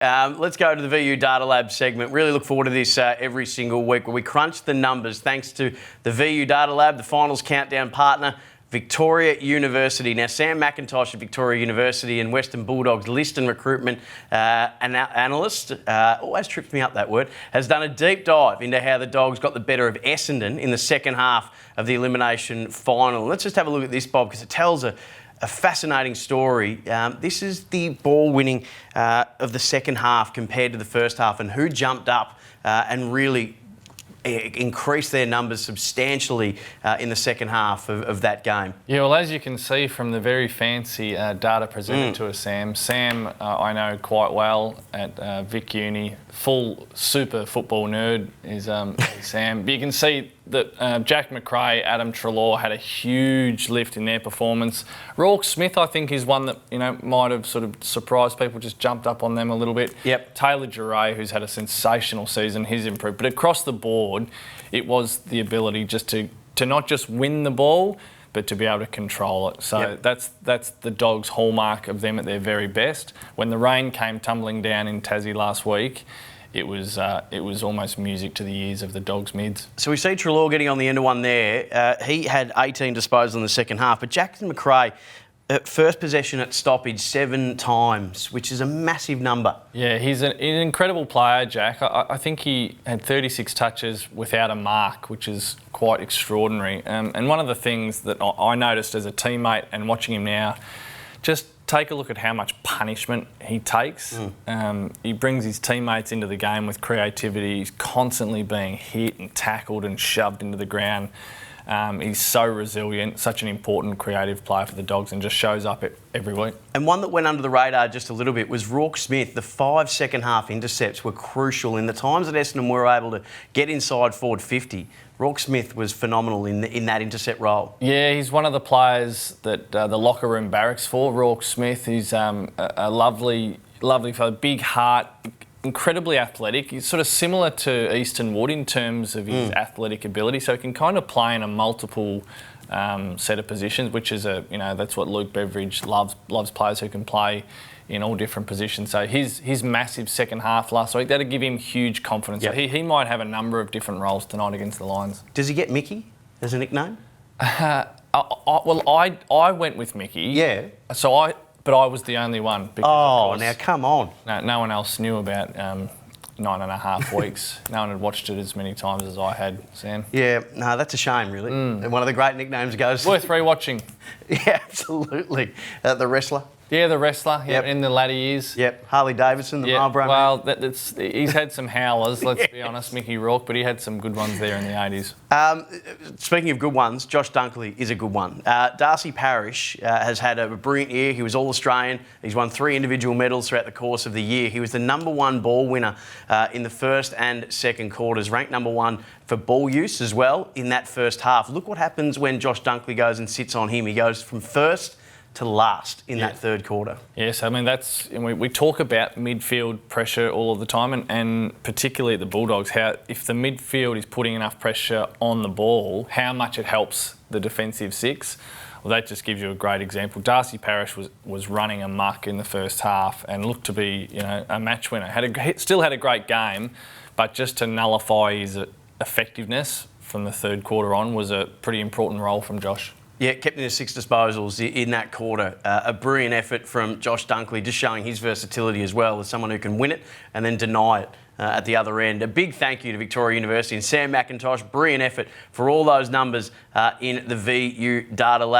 Let's go to the VU Data Lab segment. Really look forward to this every single week where we crunch the numbers thanks to the VU Data Lab, the finals countdown partner, Victoria University. Now, Sam McIntosh at Victoria University and Western Bulldogs list and recruitment analyst, always trips me up that word, has done a deep dive into how the Dogs got the better of Essendon in the second half of the elimination final. Let's just have a look at this, Bob, because it tells a fascinating story. This is the ball winning of the second half compared to the first half, and who jumped up and really increased their numbers substantially in the second half of that game. Yeah, well, as you can see from the very fancy data presented to us, Sam. Sam, I know quite well at Vic Uni. Full super football nerd is Sam. But you can see that Jack Macrae, Adam Treloar had a huge lift in their performance. Rourke Smith, I think, is one that might have sort of surprised people, just jumped up on them a little bit. Yep. Taylor Duray, who's had a sensational season, he's improved. But across the board, it was the ability just to not just win the ball, but to be able to control it. So yep. that's the Dogs' hallmark of them at their very best. When the rain came tumbling down in Tassie last week, it was almost music to the ears of the Dogs' mids. So we see Treloar getting on the end of one there. He had 18 disposals in the second half, but Jackson Macrae, first possession at stoppage 7 times, which is a massive number. Yeah, he's an incredible player, Jack. I think he had 36 touches without a mark, which is quite extraordinary. And one of the things that I noticed as a teammate and watching him now, just take a look at how much punishment he takes. He brings his teammates into the game with creativity. He's constantly being hit and tackled and shoved into the ground. He's so resilient, such an important creative player for the Dogs, and just shows up every week. And one that went under the radar just a little bit was Rourke Smith. The 5 second half intercepts were crucial. In the times that Essendon were able to get inside forward 50, Rourke Smith was phenomenal in that intercept role. Yeah, he's one of the players that the locker room barracks for. Rourke Smith, he's a lovely fellow, big heart, incredibly athletic. He's sort of similar to Easton Wood in terms of his athletic ability, so he can kind of play in a multiple set of positions, which is that's what Luke Beveridge loves players who can play in all different positions. So his massive second half last week, that'll give him huge confidence. Yep. So he might have a number of different roles tonight against the Lions. Does he get Mickey as a nickname? I went with Mickey. Yeah. But I was the only one. Oh, now come on. No one else knew about 9.5 weeks. No one had watched it as many times as I had, Sam. Yeah, no, that's a shame, really. And one of the great nicknames goes... Worth rewatching. Yeah, absolutely. The wrestler. Yeah, the wrestler, yep. In the latter years. Yep, Harley Davidson, the Marlboro man. Well, he's had some howlers, let's be honest, Mickey Rourke, but he had some good ones there in the 80s. Speaking of good ones, Josh Dunkley is a good one. Darcy Parish has had a brilliant year. He was All-Australian. He's won 3 individual medals throughout the course of the year. He was the #1 ball winner in the first and second quarters, ranked #1 for ball use as well in that first half. Look what happens when Josh Dunkley goes and sits on him. He goes from first to last in that third quarter. Yes, I mean, we talk about midfield pressure all of the time, and particularly at the Bulldogs, how if the midfield is putting enough pressure on the ball, how much it helps the defensive 6. Well, that just gives you a great example. Darcy Parish was running amok in the first half and looked to be a match winner. Still had a great game, but just to nullify his effectiveness from the third quarter on was a pretty important role from Josh. Yeah, kept in his 6 disposals in that quarter. A brilliant effort from Josh Dunkley, just showing his versatility as well as someone who can win it and then deny it at the other end. A big thank you to Victoria University and Sam McIntosh. Brilliant effort for all those numbers in the VU Data Lab.